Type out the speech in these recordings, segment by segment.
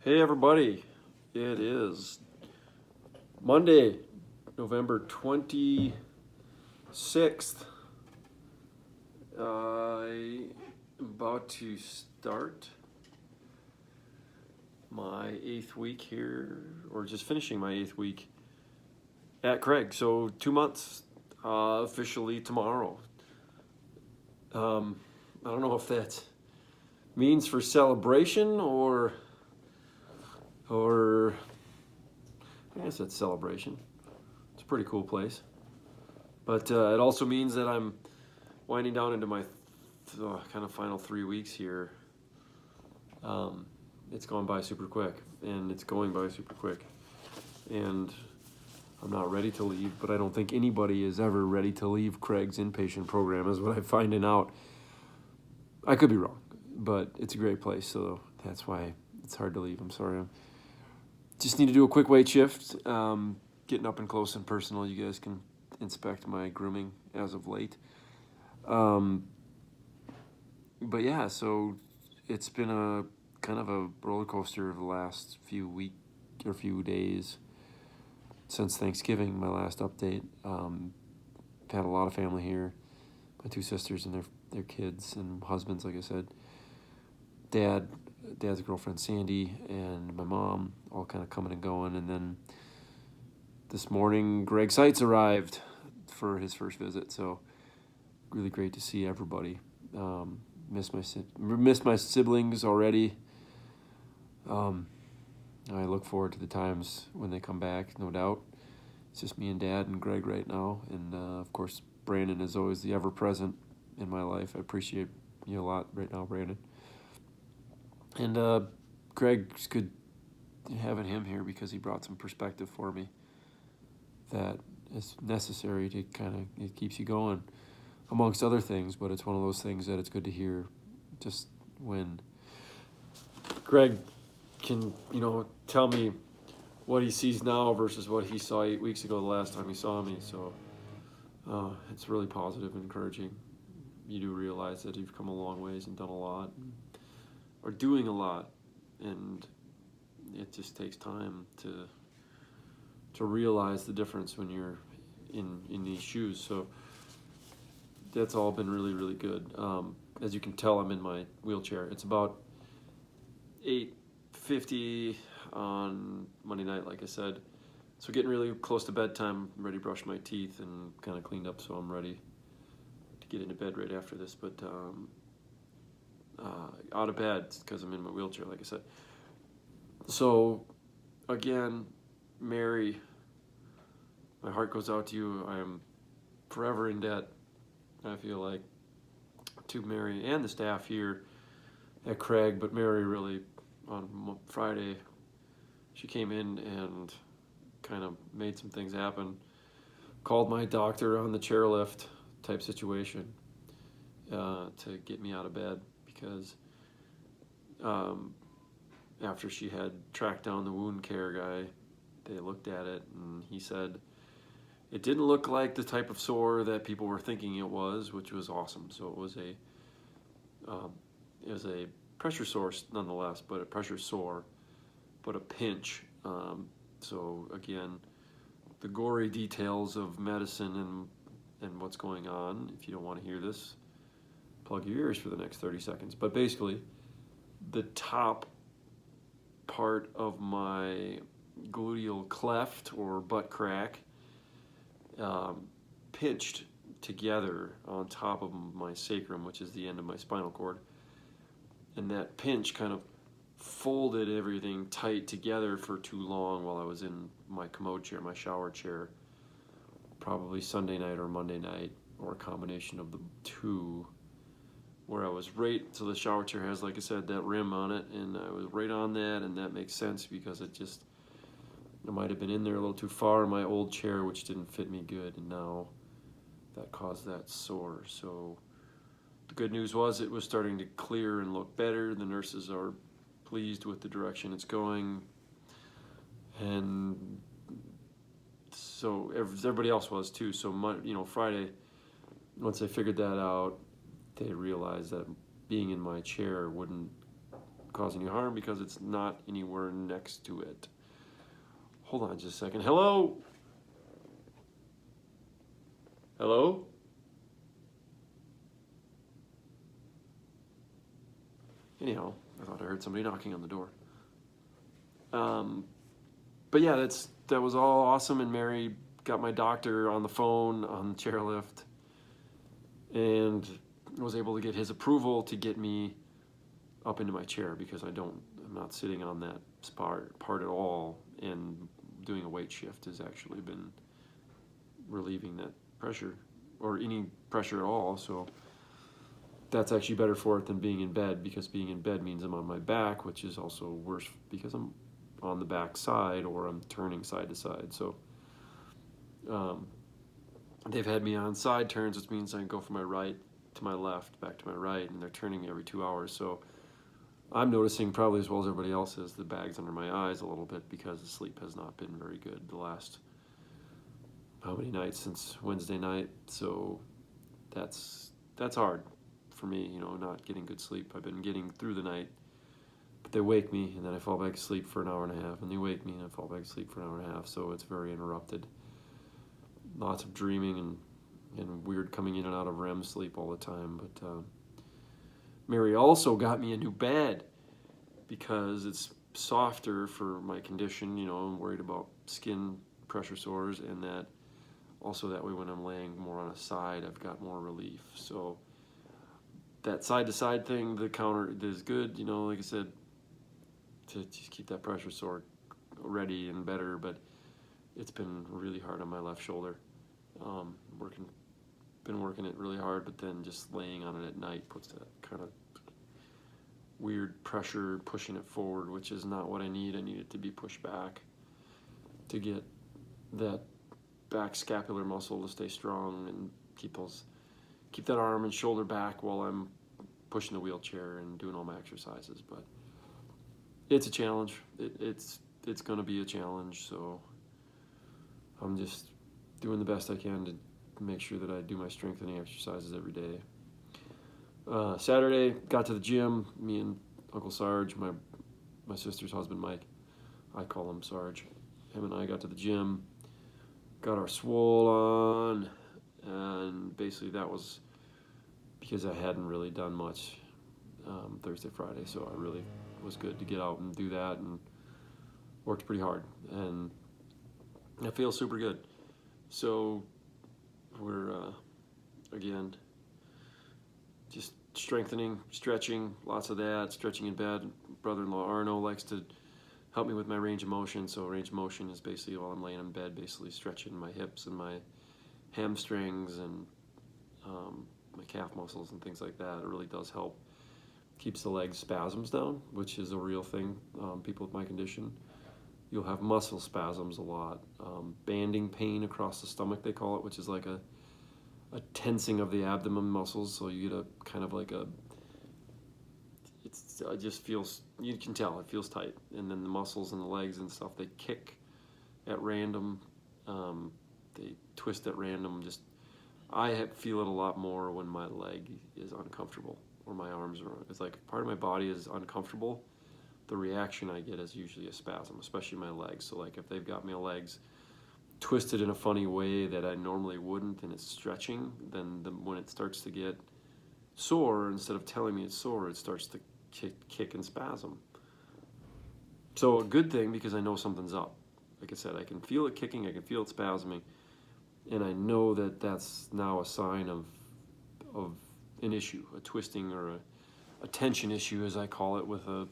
Hey everybody, it is Monday, November 26th. I am about to start my 8th week here, or just finishing my 8th week at Craig. So 2 months, officially tomorrow. I don't know if that means for celebration or I guess that's celebration. It's a pretty cool place. But it also means that I'm winding down into my kind of final 3 weeks here. It's gone by super quick, and it's going by super quick. And I'm not ready to leave, but I don't think anybody is ever ready to leave Craig's inpatient program, is what I'm finding out. I could be wrong, but it's a great place, so that's why it's hard to leave. I'm sorry. Just need to do a quick weight shift. Getting up and close and personal. You guys can inspect my grooming as of late. But yeah, so it's been a kind of a roller coaster of the last few days since Thanksgiving, my last update. Had a lot of family here. My 2 sisters and their kids and husbands, like I said. Dad's girlfriend Sandy and my mom all kind of coming and going, and then this morning Greg Seitz arrived for his first visit, so really great to see everybody. Miss my siblings already. I look forward to the times when they come back, no doubt. It's just me and Dad and Greg right now, and of course Brandon is always the ever-present in my life. I appreciate you a lot right now, Brandon. And Greg's good having him here because he brought some perspective for me that is necessary to it keeps you going, amongst other things, but it's one of those things that it's good to hear just when Greg can, tell me what he sees now versus what he saw 8 weeks ago the last time he saw me. So it's really positive and encouraging. You do realize that you've come a long ways and done a lot, or doing a lot, and it just takes time to realize the difference when you're in these shoes. So that's all been really, really good. As you can tell, I'm in my wheelchair. It's about 8:50 on Monday night, like I said. So getting really close to bedtime. I'm ready to brush my teeth and kind of cleaned up, so I'm ready to get into bed right after this. But out of bed because I'm in my wheelchair, like I said. So again, Mary, my heart goes out to you. I am forever in debt, I feel like, to Mary and the staff here at Craig, but Mary really, on Friday, she came in and kind of made some things happen. Called my doctor on the chairlift type situation to get me out of bed, because after she had tracked down the wound care guy, they looked at it and he said it didn't look like the type of sore that people were thinking it was, which was awesome. So it was a pressure sore nonetheless, but a pressure sore, but a pinch. So again, the gory details of medicine and what's going on. If you don't want to hear this, plug your ears for the next 30 seconds. But basically, the top part of my gluteal cleft or butt crack pinched together on top of my sacrum, which is the end of my spinal cord. And that pinch kind of folded everything tight together for too long while I was in my commode chair, my shower chair, probably Sunday night or Monday night, or a combination of the two, where I was right, so the shower chair has, like I said, that rim on it, and I was right on that, and that makes sense because I might have been in there a little too far in my old chair, which didn't fit me good, and now that caused that sore. So the good news was it was starting to clear and look better. The nurses are pleased with the direction it's going, and so everybody else was too. So Friday, once I figured that out, they realized that being in my chair wouldn't causing you harm because it's not anywhere next to it. Hold on just a second. Hello? Hello? Anyhow, I thought I heard somebody knocking on the door. But yeah, that was all awesome, and Mary got my doctor on the phone on the chairlift and was able to get his approval to get me up into my chair, because I'm not sitting on that part at all, and doing a weight shift has actually been relieving that pressure, or any pressure at all. So that's actually better for it than being in bed, because being in bed means I'm on my back, which is also worse because I'm on the back side, or I'm turning side to side. So they've had me on side turns, which means I can go from my right to my left, back to my right, and they're turning me every 2 hours. So I'm noticing, probably as well as everybody else is, the bags under my eyes a little bit, because the sleep has not been very good the last how many nights since Wednesday night. So that's hard for me, not getting good sleep. I've been getting through the night, but they wake me, and then I fall back asleep for an hour and a half, and they wake me, and I fall back asleep for an hour and a half. So it's very interrupted. Lots of dreaming and weird coming in and out of REM sleep all the time. But Mary also got me a new bed, because it's softer for my condition. I'm worried about skin pressure sores, and that way when I'm laying more on a side, I've got more relief. So that side to side thing, the counter is good, like I said, to just keep that pressure sore ready and better. But it's been really hard on my left shoulder. Been working it really hard, but then just laying on it at night puts that kind of weird pressure, pushing it forward, which is not what I need. I need it to be pushed back to get that back scapular muscle to stay strong and keep that arm and shoulder back while I'm pushing the wheelchair and doing all my exercises. But it's a challenge. It's going to be a challenge. So I'm just doing the best I can to make sure that I do my strengthening exercises every day. Saturday, got to the gym. Me and Uncle Sarge, my sister's husband, Mike, I call him Sarge. Him and I got to the gym, got our swole on, and basically that was because I hadn't really done much Thursday, Friday, so I really was good to get out and do that, and worked pretty hard, and I feel super good. So we're again just strengthening, stretching, lots of that, stretching in bed. Brother-in-law Arno likes to help me with my range of motion. So range of motion is basically while I'm laying in bed, basically stretching my hips and my hamstrings and my calf muscles and things like that. It really does help. Keeps the leg spasms down, which is a real thing. People with my condition, you'll have muscle spasms a lot. Banding pain across the stomach, they call it, which is like a tensing of the abdomen muscles. So you get a kind of like it just feels, you can tell it feels tight. And then the muscles and the legs and stuff, they kick at random. They twist at random. I feel it a lot more when my leg is uncomfortable or my arms are, it's like part of my body is uncomfortable. The reaction I get is usually a spasm, especially my legs. So like if they've got my legs twisted in a funny way that I normally wouldn't, and it's stretching, then when it starts to get sore, instead of telling me it's sore, it starts to kick and spasm. So a good thing, because I know something's up. Like I said, I can feel it kicking, I can feel it spasming, and I know that that's now a sign of an issue, a twisting or a tension issue, as I call it, with a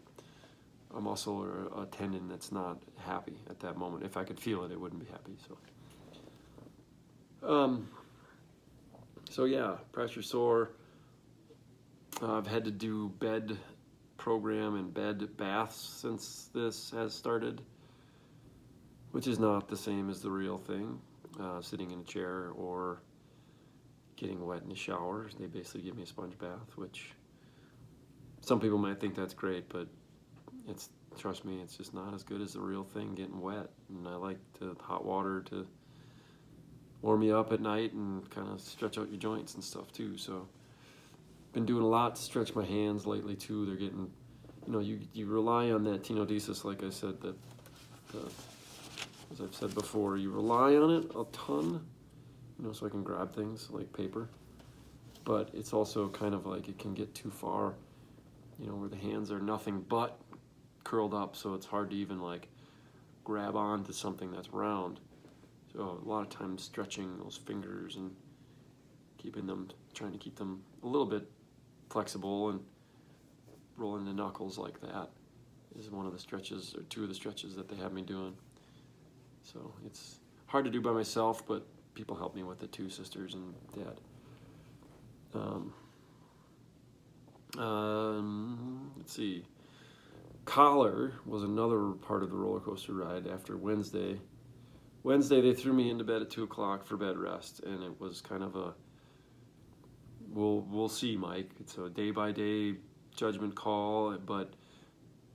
muscle or a tendon that's not happy at that moment. If I could feel it, it wouldn't be happy. So yeah, pressure sore. I've had to do bed program and bed baths since this has started, which is not the same as the real thing. Sitting in a chair or getting wet in the shower. They basically give me a sponge bath, which some people might think that's great, but trust me, it's just not as good as the real thing, getting wet. And I like hot water to warm me up at night and kind of stretch out your joints and stuff too. So been doing a lot to stretch my hands lately too. They're getting you rely on that tenodesis, like I said, that as I've said before, you rely on it a ton, so I can grab things like paper. But it's also kind of like it can get too far, where the hands are nothing but curled up, so it's hard to even like grab onto something that's round. So a lot of times stretching those fingers and trying to keep them a little bit flexible and rolling the knuckles like that is one of the stretches, or two of the stretches that they have me doing. So it's hard to do by myself, but people help me with it too, sisters and dad. Let's see. Collar was another part of the roller coaster ride after Wednesday. Wednesday, they threw me into bed at 2 o'clock for bed rest, and it was kind of a, we'll see, Mike. It's a day-by-day judgment call, but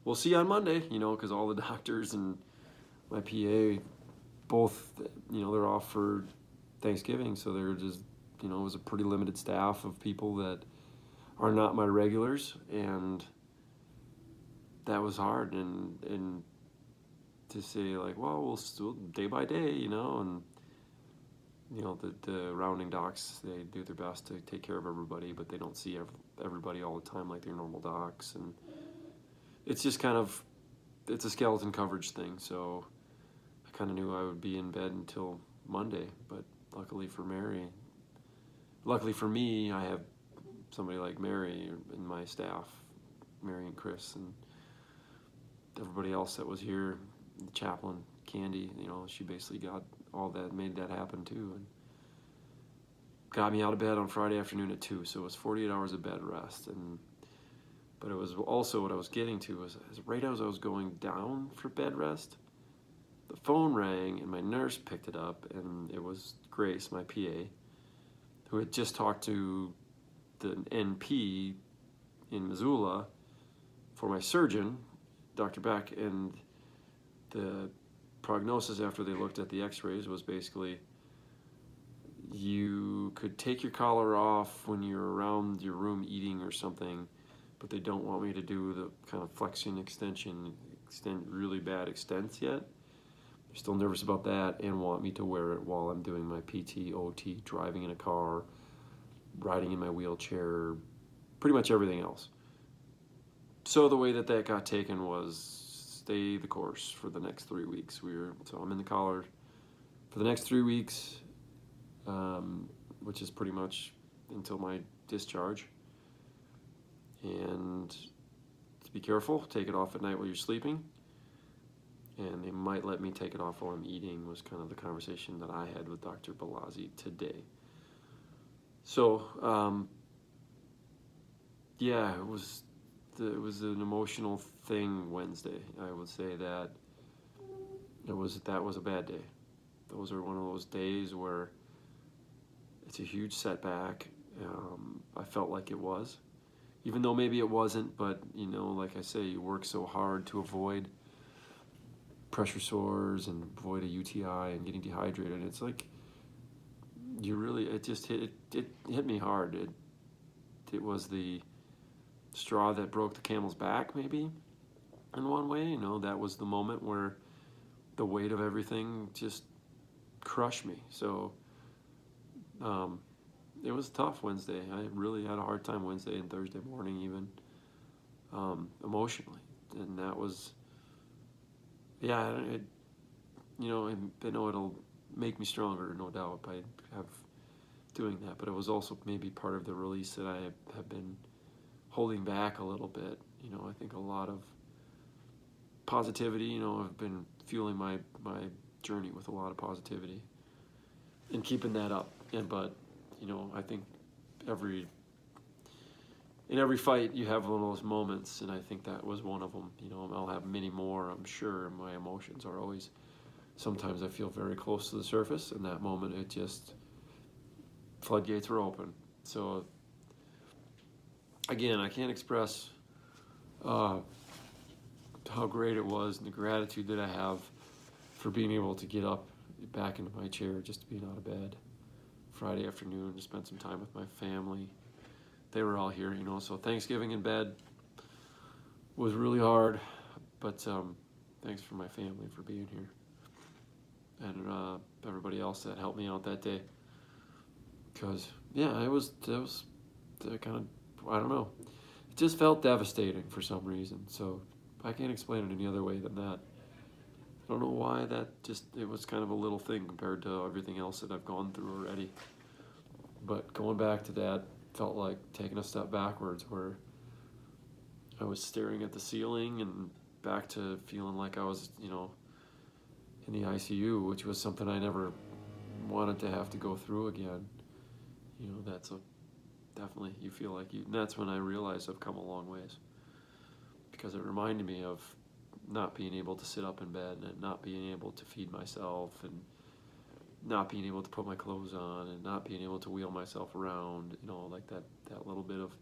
we'll see on Monday, because all the doctors and my PA both, they're off for Thanksgiving, so they're just, it was a pretty limited staff of people that are not my regulars, and that was hard, and to say like, well, we'll still day by day, and the rounding docs, they do their best to take care of everybody, but they don't see everybody all the time like their normal docs, and it's just it's a skeleton coverage thing. So I kind of knew I would be in bed until Monday, but luckily for me, I have somebody like Mary in my staff, Mary and Chris, and everybody else that was here, the chaplain, Candy, she basically got all that, made that happen too, and got me out of bed on Friday afternoon at 2, so it was 48 hours of bed rest. But it was also, what I was getting to was, right as I was going down for bed rest, the phone rang and my nurse picked it up, and it was Grace, my PA, who had just talked to the NP in Missoula for my surgeon, Dr. Beck, and the prognosis after they looked at the x-rays was basically, you could take your collar off when you're around your room eating or something, but they don't want me to do the kind of flexion extension, really bad extents yet. They're still nervous about that and want me to wear it while I'm doing my PT, OT, driving in a car, riding in my wheelchair, pretty much everything else. So the way that got taken was stay the course for the next 3 weeks. So I'm in the collar for the next 3 weeks, which is pretty much until my discharge. And to be careful, take it off at night while you're sleeping. And they might let me take it off while I'm eating, was kind of the conversation that I had with Dr. Balazzi today. So, yeah, it was an emotional thing Wednesday. I would say that that was a bad day. Those are one of those days where it's a huge setback. I felt like it was, even though maybe it wasn't. But like I say, you work so hard to avoid pressure sores and avoid a UTI and getting dehydrated. It's like it just hit me hard. It was the straw that broke the camel's back, maybe, in one way. That was the moment where the weight of everything just crushed me. So it was tough Wednesday. I really had a hard time Wednesday and Thursday morning, even emotionally. And that was, yeah, I know it'll make me stronger, no doubt, by doing that. But it was also maybe part of the release that I have been holding back a little bit. I think a lot of positivity, I've been fueling my journey with a lot of positivity and keeping that up. But I think in every fight you have one of those moments, and I think that was one of them. I'll have many more, I'm sure. My emotions are always, sometimes I feel very close to the surface, and that moment it just, floodgates were open. So again, I can't express how great it was and the gratitude that I have for being able to get up back into my chair, just being out of bed Friday afternoon to spend some time with my family. They were all here, so Thanksgiving in bed, was really hard, but thanks for my family for being here, and everybody else that helped me out that day. Because yeah, it was kind of, I don't know, it just felt devastating for some reason. So I can't explain it any other way than that. I don't know why it was kind of a little thing compared to everything else that I've gone through already. But going back to that felt like taking a step backwards, where I was staring at the ceiling and back to feeling like I was, in the ICU, which was something I never wanted to have to go through again. That's definitely, you feel like and that's when I realized I've come a long ways, because it reminded me of not being able to sit up in bed and not being able to feed myself and not being able to put my clothes on and not being able to wheel myself around, like that little bit of,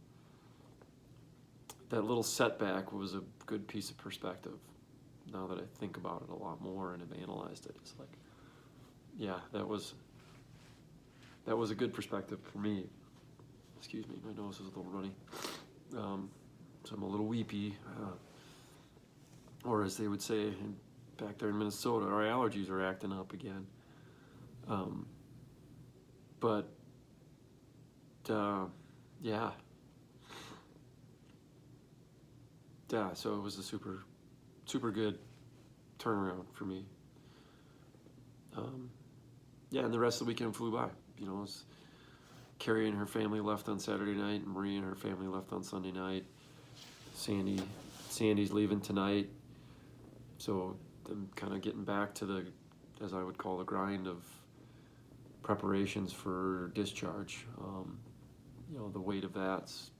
that little setback was a good piece of perspective. Now that I think about it a lot more and have analyzed it, it's like, yeah, that was a good perspective for me. Excuse me, my nose is a little runny. So I'm a little weepy. Or as they would say back there in Minnesota, our allergies are acting up again. But yeah. Yeah, so it was a super, super good turnaround for me. Yeah, and the rest of the weekend flew by. Carrie and her family left on Saturday night, and Marie and her family left on Sunday night. Sandy's leaving tonight. So I'm kind of getting back to the, as I would call, the grind of preparations for discharge. The weight of that's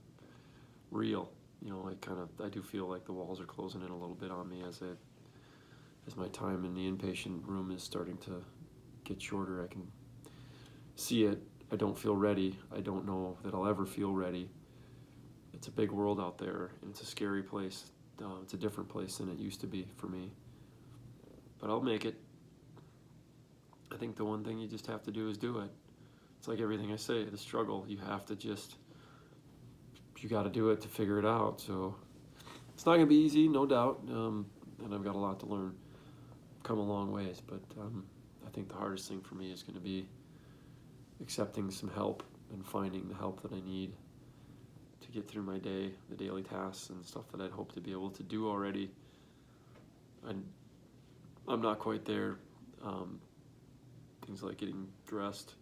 real. I do feel like the walls are closing in a little bit on me as my time in the inpatient room is starting to get shorter. I can see it. I don't feel ready. I don't know that I'll ever feel ready. It's a big world out there, and it's a scary place. It's a different place than it used to be for me. But I'll make it. I think the one thing you just have to do is do it. It's like everything I say, the struggle, you got to do it to figure it out. So it's not going to be easy, no doubt, and I've got a lot to learn. Come a long ways, but I think the hardest thing for me is going to be accepting some help and finding the help that I need to get through my day, the daily tasks and stuff that I'd hope to be able to do already. I'm not quite there. Things like getting dressed,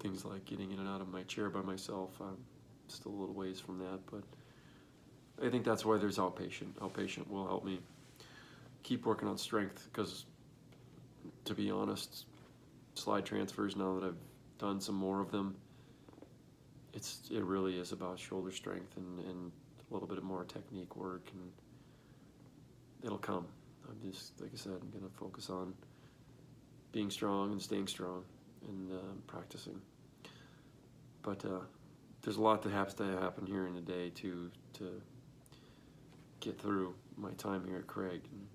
things like getting in and out of my chair by myself, I'm still a little ways from that, but I think that's why there's outpatient. Outpatient will help me keep working on strength, because to be honest, slide transfers, now that I've done some more of them, it really is about shoulder strength and a little bit more technique work, and it'll come. I'm just, like I said, I'm going to focus on being strong and staying strong and practicing. But there's a lot that has to happen here in the day to get through my time here at Craig, and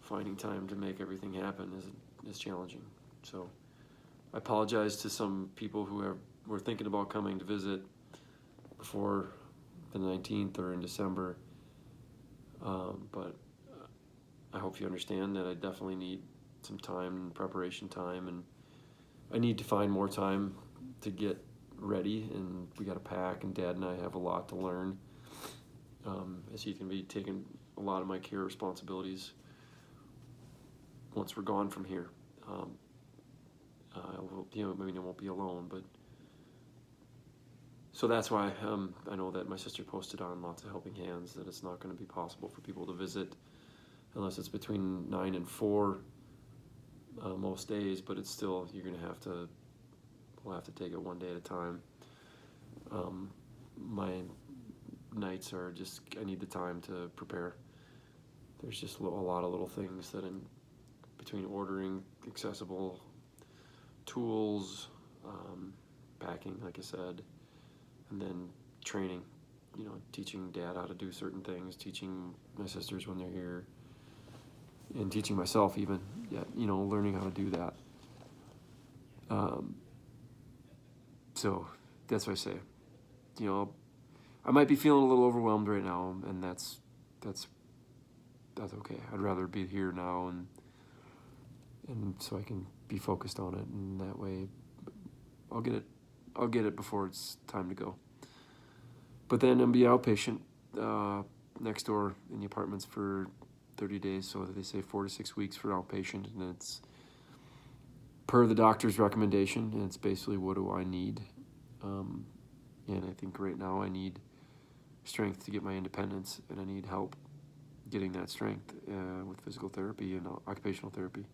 finding time to make everything happen is challenging. So I apologize to some people who were thinking about coming to visit before the 19th or in December, but I hope you understand that I definitely need some time and preparation time, and I need to find more time to get ready, and we got to pack, and Dad and I have a lot to learn, as he can be taking a lot of my care responsibilities once we're gone from here. Maybe I won't be alone, but so that's why I know that my sister posted on Lots of Helping Hands that it's not going to be possible for people to visit unless it's between 9 and 4 most days, but it's still, we'll have to take it one day at a time. My nights are just, I need the time to prepare. There's just a lot of little things that in between ordering accessible tools, packing, like I said, and then training, teaching Dad how to do certain things, teaching my sisters when they're here, and teaching myself even, learning how to do that. So that's what I say. I might be feeling a little overwhelmed right now, and that's okay. I'd rather be here now, and so I can be focused on it, and that way I'll get it before it's time to go. But then I'm be outpatient next door in the apartments for 30 days. So they say 4 to 6 weeks for outpatient, and it's per the doctor's recommendation, and it's basically what do I need. And I think right now I need strength to get my independence, and I need help getting that strength with physical therapy and occupational therapy.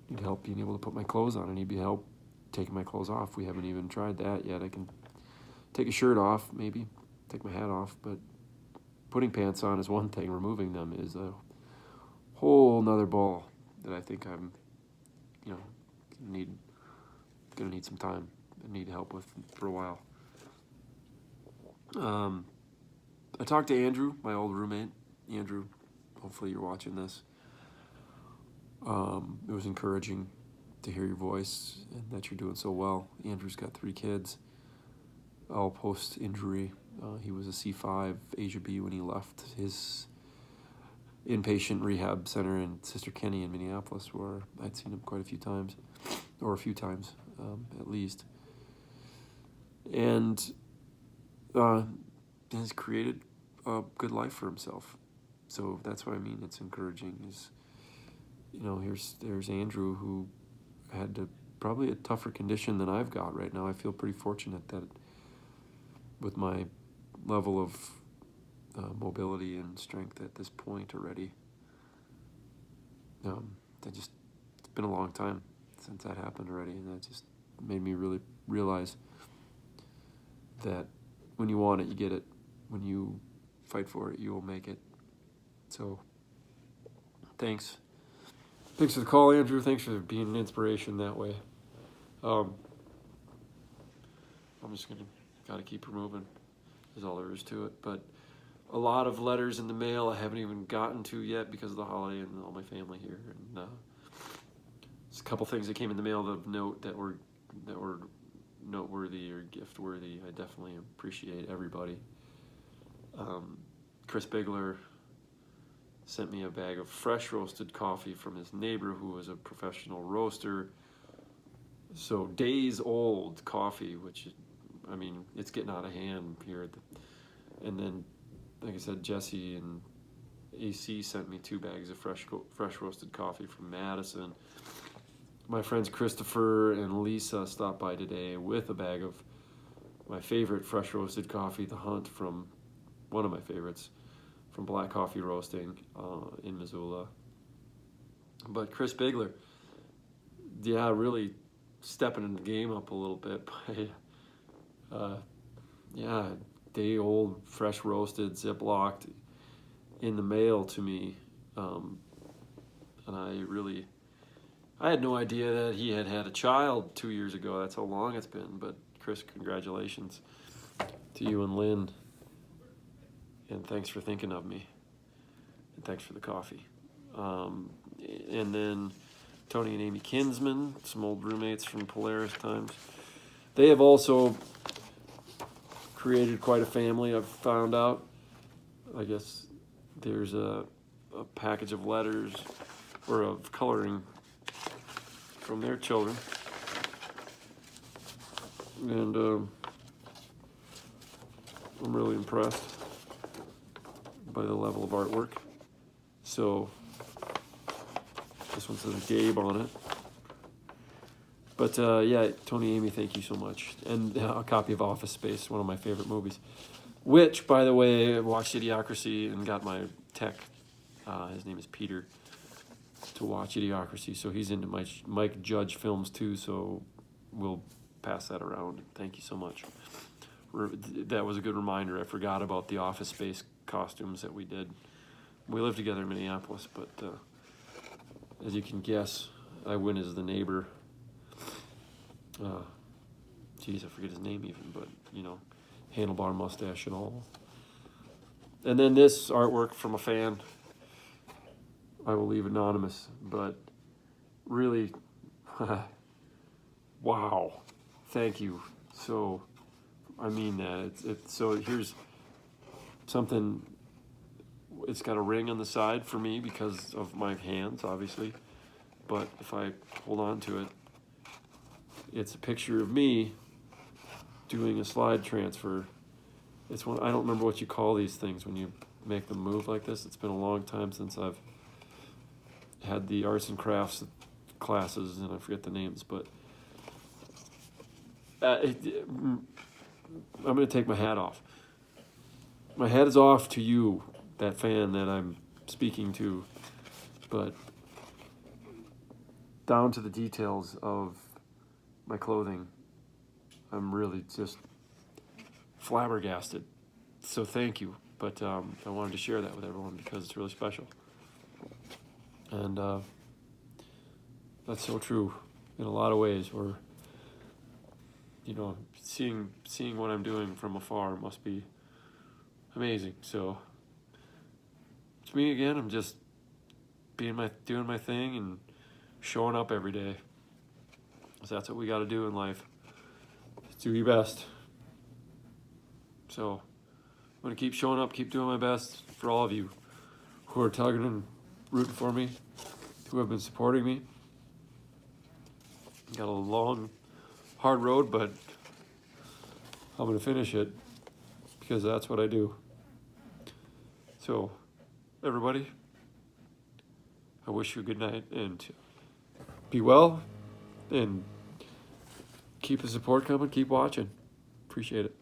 I need help being able to put my clothes on. I need help taking my clothes off. We haven't even tried that yet. I can take a shirt off, maybe take my hat off, but putting pants on is one thing. Removing them is a whole nother ball that I think I'm, gonna need some time. I need help with for a while. I talked to Andrew, my old roommate. Andrew, hopefully you're watching this. It was encouraging to hear your voice and that you're doing so well. Andrew's got 3 kids, all post-injury. He was a C5 Asia B when he left his inpatient rehab center in Sister Kenny in Minneapolis, where I'd seen him quite a few times at least. And has created a good life for himself. So that's what I mean. It's encouraging. Is there's Andrew, who had probably a tougher condition than I've got right now. I feel pretty fortunate that with my level of mobility and strength at this point already, it's been a long time since that happened already, and that just made me really realize that when you want it, you get it. When you fight for it, you will make it. So, thanks. Thanks for the call, Andrew. Thanks for being an inspiration that way. I'm just gotta keep her moving. Is all there is to it. But a lot of letters in the mail I haven't even gotten to yet because of the holiday and all my family here. And there's a couple things that came in the mail of note that were noteworthy or gift worthy. I definitely appreciate everybody. Chris Bigler sent me a bag of fresh roasted coffee from his neighbor who was a professional roaster. So days old coffee, which, it's getting out of hand here. And then, like I said, Jesse and AC sent me 2 bags of fresh roasted coffee from Madison. My friends Christopher and Lisa stopped by today with a bag of my favorite fresh roasted coffee, The Hunt, from one of my favorites, from Black Coffee Roasting in Missoula. But Chris Bigler, really stepping the game up a little bit by, day old, fresh roasted, Ziplocked in the mail to me. And I had no idea that he had a child 2 years ago. That's how long it's been. But Chris, congratulations to you and Lynn. And thanks for thinking of me. And thanks for the coffee. And then Tony and Amy Kinsman, some old roommates from Polaris times. They have also created quite a family, I've found out. I guess there's a package of letters or of coloring from their children. And I'm really impressed by the level of artwork. So this one says Gabe on it. But Tony, Amy, thank you so much. And a copy of Office Space, one of my favorite movies. Which, by the way, I watched Idiocracy and got my tech, his name is Peter, to watch Idiocracy. So he's into my Mike Judge films too, so we'll pass that around. Thank you so much. That was a good reminder. I forgot about the Office Space costumes that we did. We lived together in Minneapolis, but as you can guess, I went as the neighbor. I forget his name even, but, handlebar mustache and all. And then this artwork from a fan, I will leave anonymous, but really, wow, thank you so I mean that. So here's something. It's got a ring on the side for me because of my hands, obviously. But if I hold on to it, it's a picture of me doing a slide transfer. It's one, I don't remember what you call these things when you make them move like this. It's been a long time since I've had the arts and crafts classes, and I forget the names, but I'm going to take my hat off. My hat is off to you, that fan that I'm speaking to, but down to the details of my clothing, I'm really just flabbergasted. So thank you. But I wanted to share that with everyone because it's really special. And that's so true in a lot of ways, where, you know, seeing what I'm doing from afar must be amazing. So it's me again. I'm just doing my thing and showing up every day. So that's what we got to do in life. Just do your best. So I'm going to keep showing up, keep doing my best for all of you who are tugging and rooting for me, who have been supporting me. Got a long, hard road, but I'm going to finish it because that's what I do. So, everybody, I wish you a good night and be well and keep the support coming, keep watching. Appreciate it.